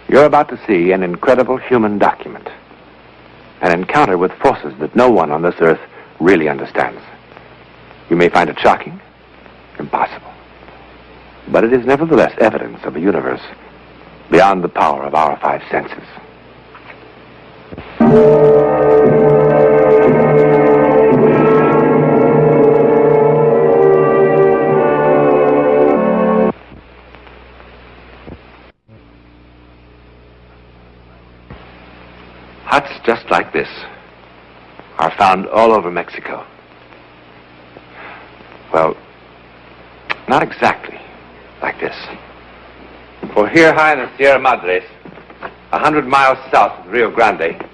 You're about to see an incredible human document. An encounter with forces that no one on this earth really understands. You may find it shocking, impossible. But it is nevertheless evidence of a universe beyond the power of our five senses. Huts just like this are found all over Mexico. Well, not exactly like this. For here high in the Sierra Madres, 100 miles south of the Rio Grande,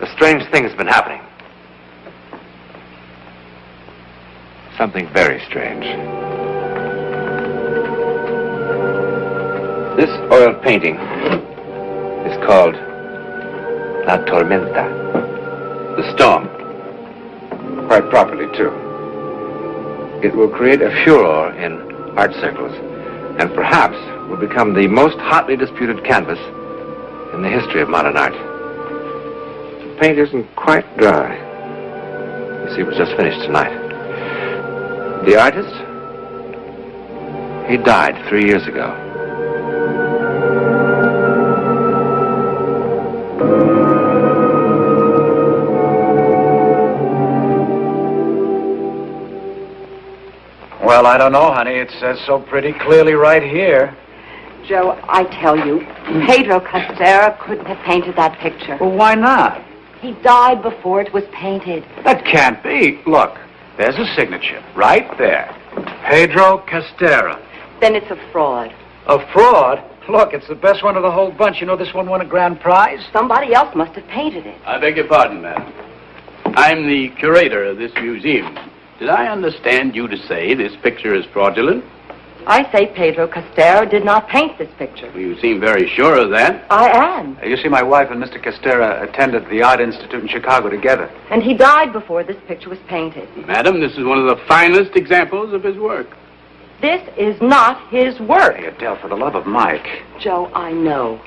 a strange thing has been happening. Something very strange. This oil painting is called La Tormenta, the storm. Quite properly, too. It will create a furor in art circles, and perhaps will become the most hotly disputed canvas in the history of modern art. The paint isn't quite dry. You see, it was just finished tonight. The artist, he died 3 years ago. Well, I don't know, honey. It says so pretty clearly right here. Joe, I tell you, Pedro Castera couldn't have painted that picture. Well, why not? He died before it was painted. That can't be. Look, there's a signature right there. Pedro Castera. Then it's a fraud. A fraud? Look, it's the best one of the whole bunch. You know this one won a grand prize? Somebody else must have painted it. I beg your pardon, madam. I'm the curator of this museum. Did I understand you to say this picture is fraudulent? I say Pedro Castera did not paint this picture. Well, you seem very sure of that. I am. You see, my wife and Mr. Castera attended the Art Institute in Chicago together. And he died before this picture was painted. Madam, this is one of the finest examples of his work. This is not his work. Hey, Adele, for the love of Mike. Joe, I know.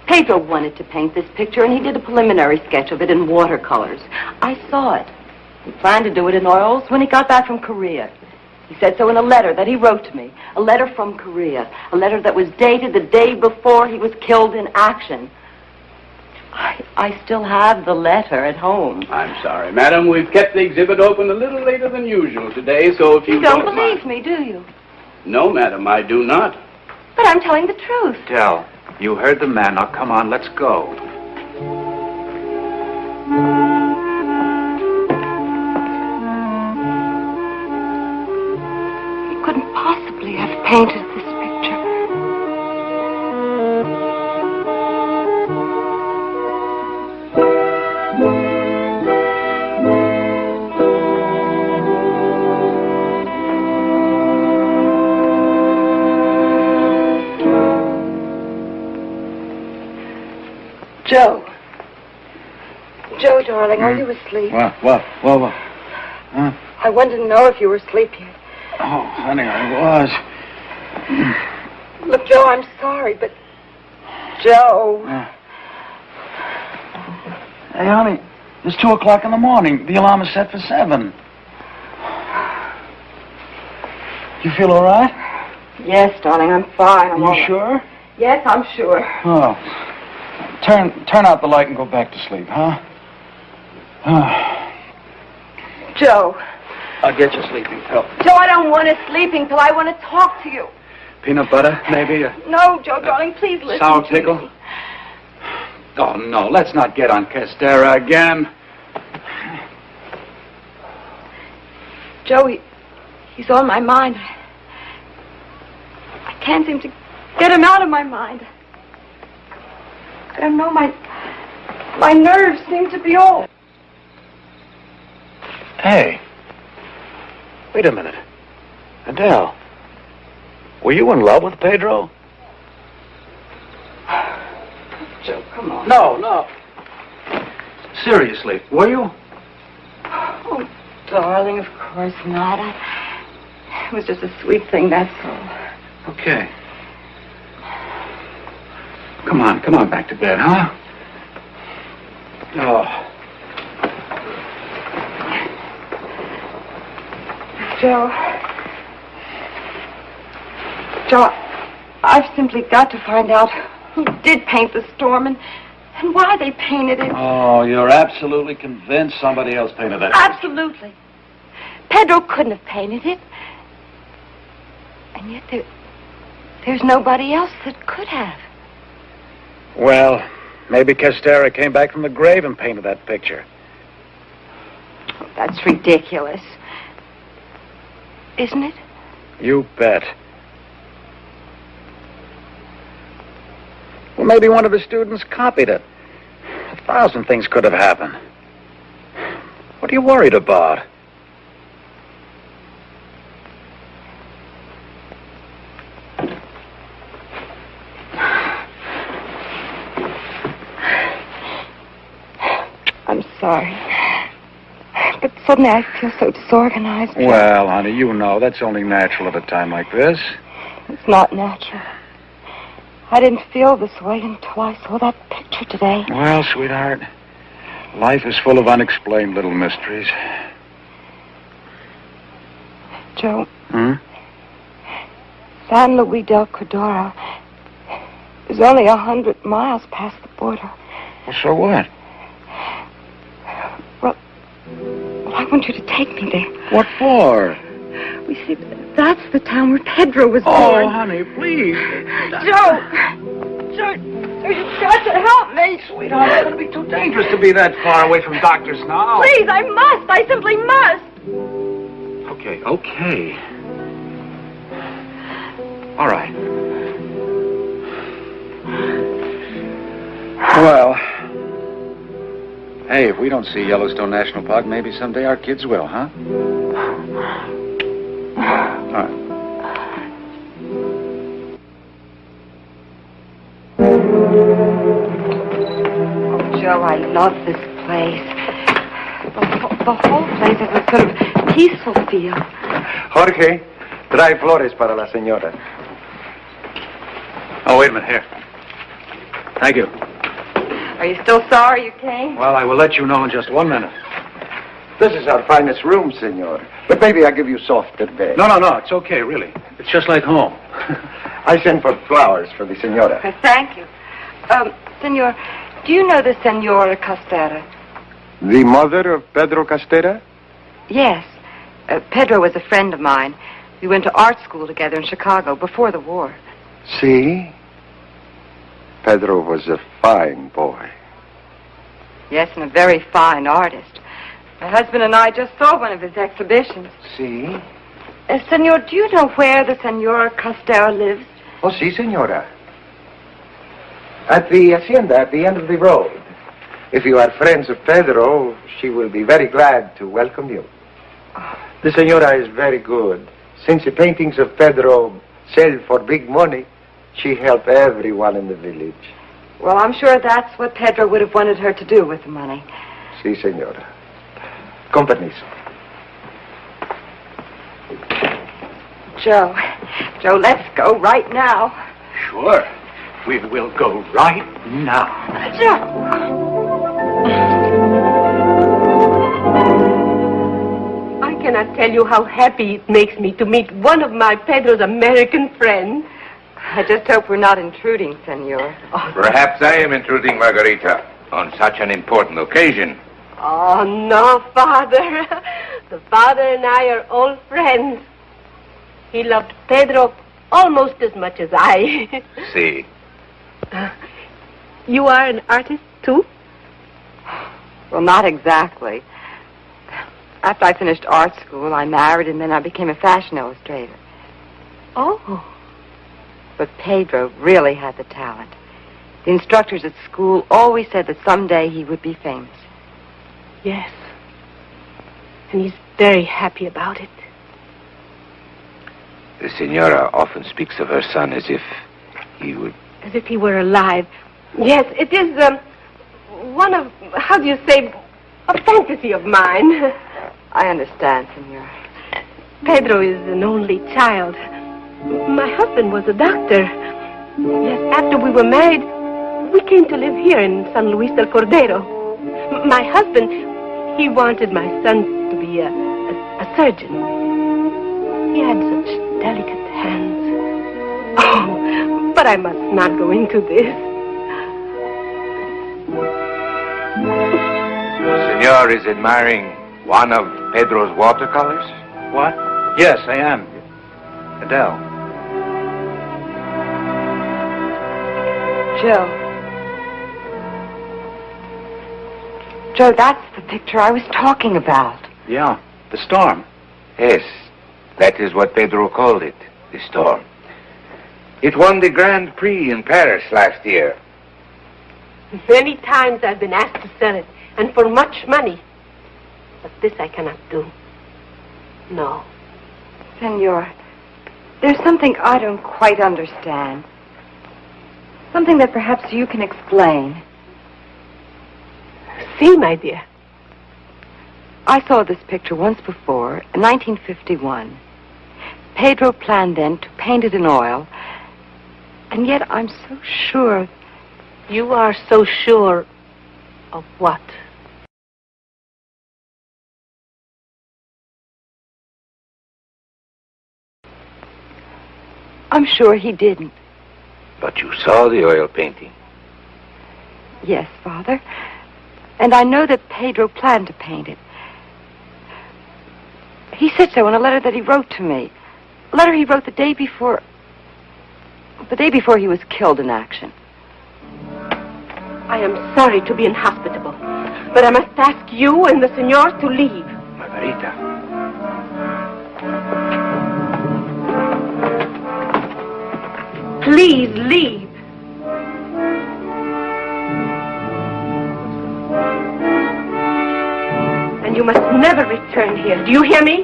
Pedro wanted to paint this picture, and he did a preliminary sketch of it in watercolors. I saw it. He planned to do it in oils when he got back from Korea. He said so in a letter that he wrote to me. A letter from Korea. A letter that was dated the day before he was killed in action. I still have the letter at home. I'm sorry, madam. We've kept the exhibit open a little later than usual today, so if you don't believe me, do you? No, madam, I do not. But I'm telling the truth. Adele, you heard the man. Now, come on, let's go. Couldn't possibly have painted this picture. Joe. Joe, darling, are you asleep? What? Huh? I wanted to know if you were asleep yet. Oh, honey, I was. Look, Joe, I'm sorry, but... Joe... Hey, honey, it's 2 o'clock in the morning. The alarm is set for 7. You feel all right? Yes, darling, I'm fine. You sure? Yes, I'm sure. Oh. Turn out the light and go back to sleep, huh? Joe... I'll get you sleeping pill. Joe, I don't want a sleeping pill. I want to talk to you. Peanut butter, maybe? No, Joe, darling, please listen sour to pickle? me. Oh, no, let's not get on Castera again. Joe, he's on my mind. I can't seem to get him out of my mind. I don't know, my nerves seem to be all... Hey. Wait a minute. Adele, were you in love with Pedro? Joe, come on. No. Seriously, were you? Oh, darling, of course not. It was just a sweet thing, that's all. Okay. Come on back to bed, huh? Oh. Joe, I've simply got to find out who did paint the storm and why they painted it. Oh, you're absolutely convinced somebody else painted that? Absolutely. Pedro couldn't have painted it. And yet there's nobody else that could have. Well, maybe Castera came back from the grave and painted that picture. Oh, that's ridiculous. Isn't it? You bet. Well, maybe one of the students copied it. 1,000 things could have happened. What are you worried about? I'm sorry. But suddenly I feel so disorganized. Well, honey, you know that's only natural at a time like this. It's not natural. I didn't feel this way until I saw that picture today. Well, sweetheart, life is full of unexplained little mysteries. Joe. Hmm? San Luis del Cordero is only 100 miles past the border. Well, so what? Well, I want you to take me there. What for? We see, that's the town where Pedro was born. Oh, honey, please. Joe, you've got to help me. Sweetheart, it's going to be too dangerous to be that far away from doctors now. Please, I must. I simply must. Okay. All right. Well, hey, if we don't see Yellowstone National Park, maybe someday our kids will, huh? All right. Oh, Joe, I love this place. The whole place has a sort of peaceful feel. Jorge, trae flores para la señora. Oh, wait a minute. Here. Thank you. Are you still sorry you came? Well, I will let you know in just 1 minute. This is our finest room, senor. But maybe I'll give you softer bed. No, it's okay, really. It's just like home. I sent for flowers for the senora. Thank you. Senor, do you know the Senora Castera? The mother of Pedro Castera? Yes. Pedro was a friend of mine. We went to art school together in Chicago before the war. See? Pedro was a fine boy. Yes, and a very fine artist. My husband and I just saw one of his exhibitions. See? Senor, do you know where the Senora Castera lives? Oh, si, senora. At the hacienda at the end of the road. If you are friends of Pedro, she will be very glad to welcome you. The senora is very good. Since the paintings of Pedro sell for big money, she helped everyone in the village. Well, I'm sure that's what Pedro would have wanted her to do with the money. Si, senora. Companies. Joe, let's go right now. Sure. We will go right now. Joe! I cannot tell you how happy it makes me to meet one of my Pedro's American friends. I just hope we're not intruding, Senor. Perhaps I am intruding, Margarita, on such an important occasion. Oh, no, Father. The father and I are old friends. He loved Pedro almost as much as I. See. You are an artist, too? Well, not exactly. After I finished art school, I married, and then I became a fashion illustrator. Oh. But Pedro really had the talent. The instructors at school always said that someday he would be famous. Yes. And he's very happy about it. The senora often speaks of her son as if he would... As if he were alive. Yes, it is, one of, how do you say, a fantasy of mine. I understand, Senor. Pedro is an only child. My husband was a doctor. Yes, after we were married, We came to live here in San Luis del Cordero. My husband, he wanted my son to be a surgeon. He had such delicate hands. Oh, but I must not go into this. Senor is admiring one of Pedro's watercolors? What? Yes, I am. Adele. Joe, that's the picture I was talking about. Yeah, the storm. Yes, that is what Pedro called it, the storm. It won the Grand Prix in Paris last year. Many times I've been asked to sell it, and for much money. But this I cannot do. No. Senor, there's something I don't quite understand. Something that perhaps you can explain. See, my dear. I saw this picture once before, in 1951. Pedro planned then to paint it in oil, and yet I'm so sure. You are so sure of what? I'm sure he didn't. But you saw the oil painting. Yes, Father. And I know that Pedro planned to paint it. He said so in a letter that he wrote to me. A letter he wrote the day before he was killed in action. I am sorry to be inhospitable, but I must ask you and the senor to leave. Margarita. Please leave. And you must never return here. Do you hear me?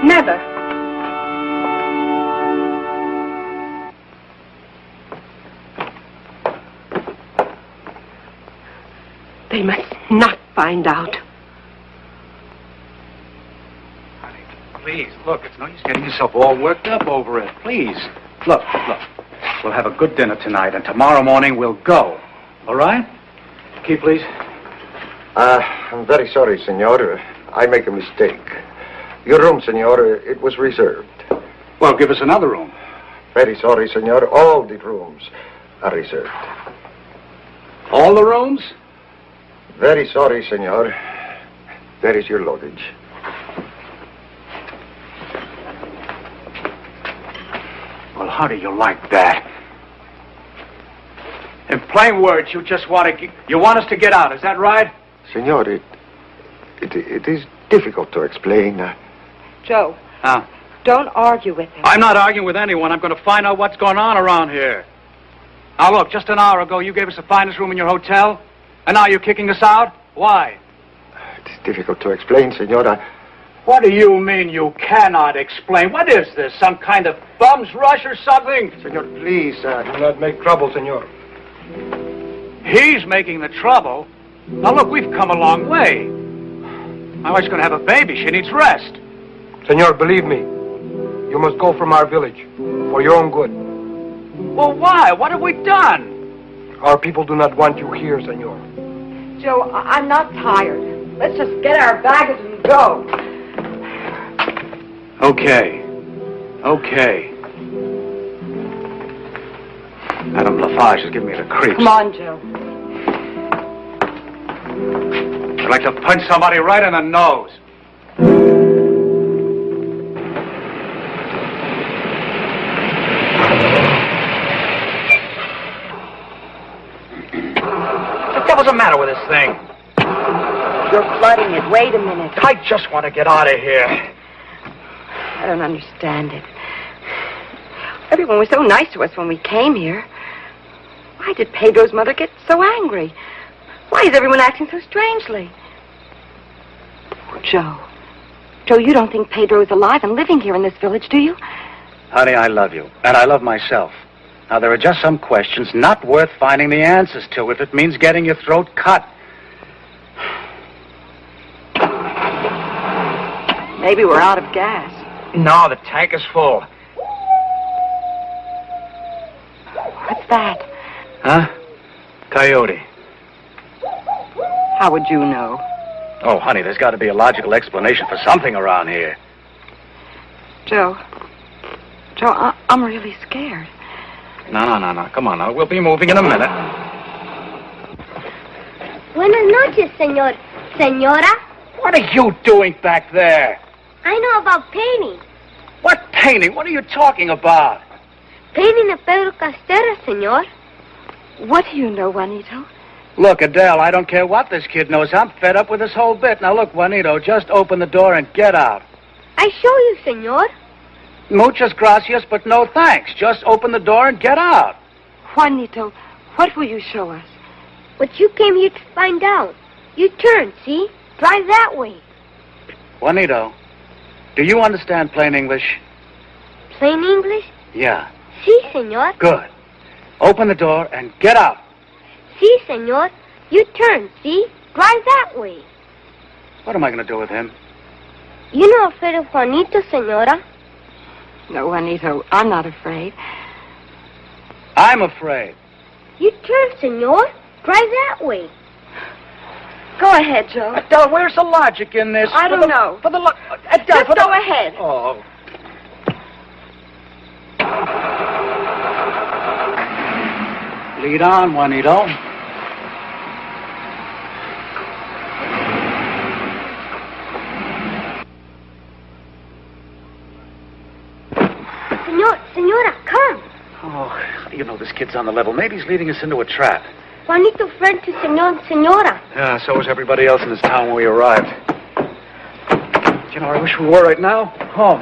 Never. They must not find out. Honey, please, look, it's no use getting yourself all worked up over it. Please. Look. We'll have a good dinner tonight, and tomorrow morning we'll go. All right? Key, please. I'm very sorry, senor. I make a mistake. Your room, senor, it was reserved. Well, give us another room. Very sorry, senor. All the rooms are reserved. All the rooms? Very sorry, senor. There is your luggage. Well, how do you like that? In plain words, you just want us to get out, is that right? Senor, it is difficult to explain. Joe, Huh? don't argue with him. I'm not arguing with anyone. I'm going to find out what's going on around here. Now, look, just an hour ago, you gave us the finest room in your hotel, and now you're kicking us out? Why? It's difficult to explain, senor. What do you mean you cannot explain? What is this, some kind of bum's rush or something? Senor, please, do not make trouble, senor. He's making the trouble. Now, look, we've come a long way. My wife's going to have a baby. She needs rest. Senor, believe me, you must go from our village for your own good. Well, why? What have we done? Our people do not want you here, senor. Joe, I'm not tired. Let's just get our baggage and go. Okay. Madame Lafarge is giving me the creeps. Come on, Joe. I'd like to punch somebody right in the nose. What the devil's the matter with this thing? You're flooding it. Wait a minute. I just want to get out of here. I don't understand it. Everyone was so nice to us when we came here. Why did Pedro's mother get so angry? Why is everyone acting so strangely? Oh, Joe, you don't think Pedro is alive and living here in this village, do you? Honey, I love you, and I love myself. Now, there are just some questions not worth finding the answers to if it means getting your throat cut. Maybe we're out of gas. No, the tank is full. What's that? Huh? Coyote. How would you know? Oh, honey, there's got to be a logical explanation for something around here. Joe, I'm really scared. No. Come on now. We'll be moving in a minute. Buenas noches, señor. Señora? What are you doing back there? I know about painting. What painting? What are you talking about? Painting of Pedro Castera, señor. What do you know, Juanito? Look, Adele, I don't care what this kid knows. I'm fed up with this whole bit. Now, look, Juanito, just open the door and get out. I show you, señor. Muchas gracias, but no thanks. Just open the door and get out. Juanito, what will you show us? What you came here to find out. You turn, see? Drive that way. Juanito, do you understand plain English? Plain English? Yeah. Sí, señor. Good. Open the door and get out. Sí, señor. You turn, see? Drive that way. What am I going to do with him? You not afraid of Juanito, señora? No, Juanito, I'm not afraid. I'm afraid. You turn, señor. Drive that way. Go ahead, Joe. Adele, where's the logic in this? I don't know. For the Adele, Just for the... go ahead. Oh. Lead on, Juanito. Señora, come. Oh, how do you know this kid's on the level? Maybe he's leading us into a trap. Juanito friend to señor and señora. Yeah, so was everybody else in this town when we arrived. You know, I wish we were right now home.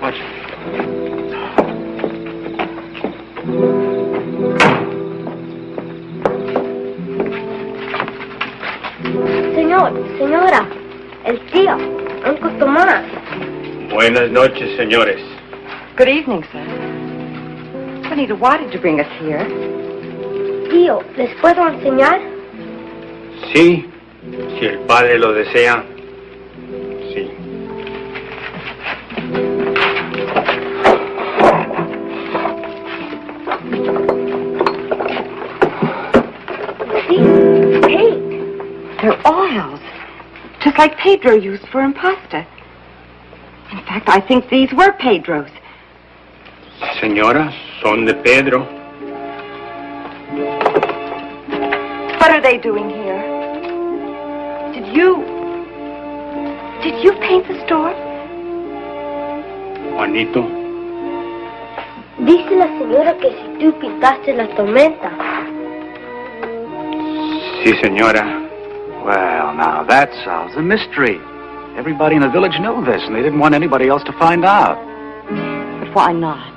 Watch. Señora, el tío, Uncle Tomás. Buenas noches, señores. Good evening, sir. Juanito, why did you bring us here? Tío, ¿les puedo enseñar? Sí, si el padre lo desea. Sí. See? Paint. They're oils, just like Pedro used for impasta. In fact, I think these were Pedro's. Señora, son de Pedro. What are they doing here? Did you paint the storm? Juanito. Dice la señora que si tú pintaste la tormenta. Sí, señora. Well, now that solves a mystery. Everybody in the village knew this, and they didn't want anybody else to find out. But why not?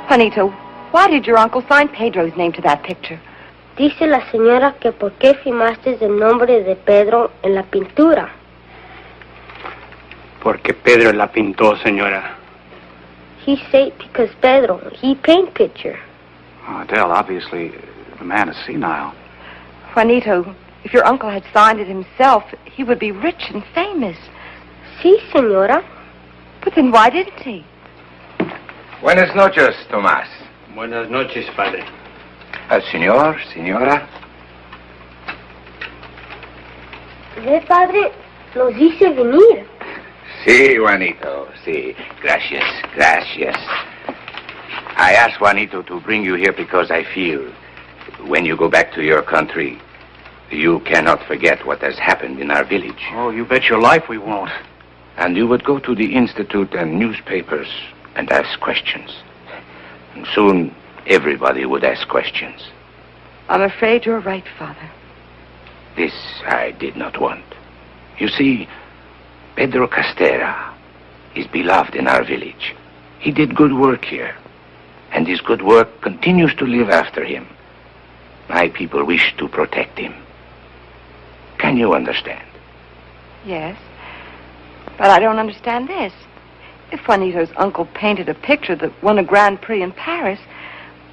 Juanito, why did your uncle sign Pedro's name to that picture? Dice la señora que por qué firmaste el nombre de Pedro en la pintura. Porque Pedro la pintó, señora. He said because Pedro, he paint picture. Oh, Adele, obviously, the man is senile. Juanito, if your uncle had signed it himself, he would be rich and famous. Sí, señora. But then why didn't he? Buenas noches, Tomás. Buenas noches, padre. Señor, señora. Ve, padre, nos dice venir. Sí, Juanito, sí. Gracias, gracias. I asked Juanito to bring you here because I feel when you go back to your country, you cannot forget what has happened in our village. Oh, you bet your life we won't. And you would go to the institute and newspapers and ask questions. And soon, everybody would ask questions. I'm afraid you're right, Father. This I did not want. You see, Pedro Castera is beloved in our village. He did good work here, and his good work continues to live after him. My people wish to protect him. Can you understand? Yes. But I don't understand this. If Juanito's uncle painted a picture that won a Grand Prix in Paris,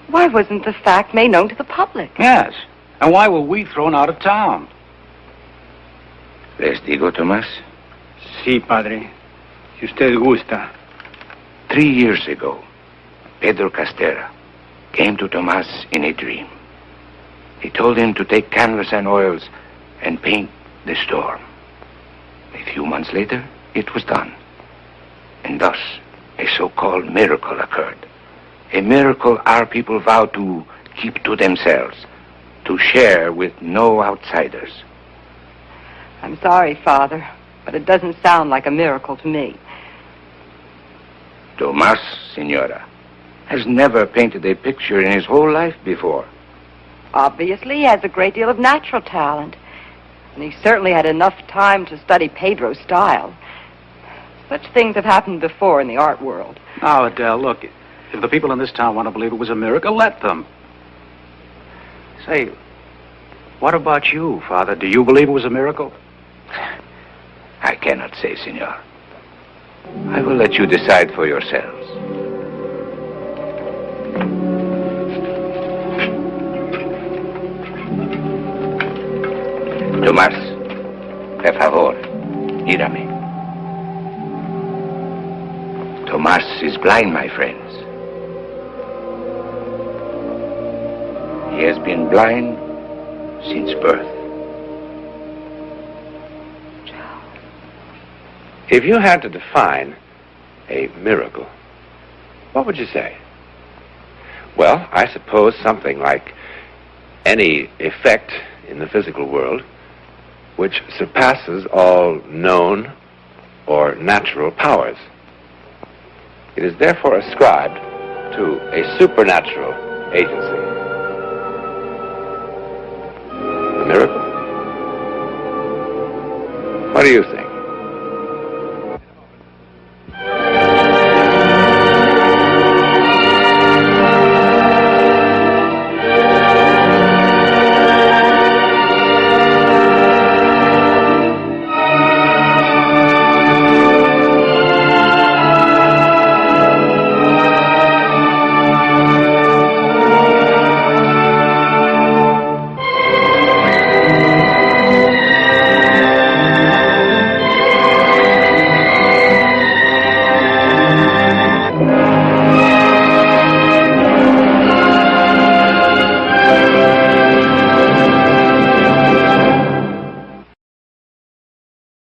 why wasn't the fact made known to the public? Yes. And why were we thrown out of town? Les digo, Tomás. Sí, padre. Si usted gusta. 3 years ago, Pedro Castera, came to Tomas in a dream. He told him to take canvas and oils and paint the storm. A few months later, it was done. And thus, a so-called miracle occurred. A miracle our people vowed to keep to themselves, to share with no outsiders. I'm sorry, Father, but it doesn't sound like a miracle to me. Tomas, Senora, has never painted a picture in his whole life before. Obviously, he has a great deal of natural talent. And he certainly had enough time to study Pedro's style. Such things have happened before in the art world. Now, Adele, look, if the people in this town want to believe it was a miracle, let them. Say, what about you, Father? Do you believe it was a miracle? I cannot say, Senor. I will let you decide for yourselves. Tomás, por favor, mírame. Tomás is blind, my friends. He has been blind since birth. If you had to define a miracle, what would you say? Well, I suppose something like any effect in the physical world which surpasses all known or natural powers. It is therefore ascribed to a supernatural agency. A miracle? What do you think?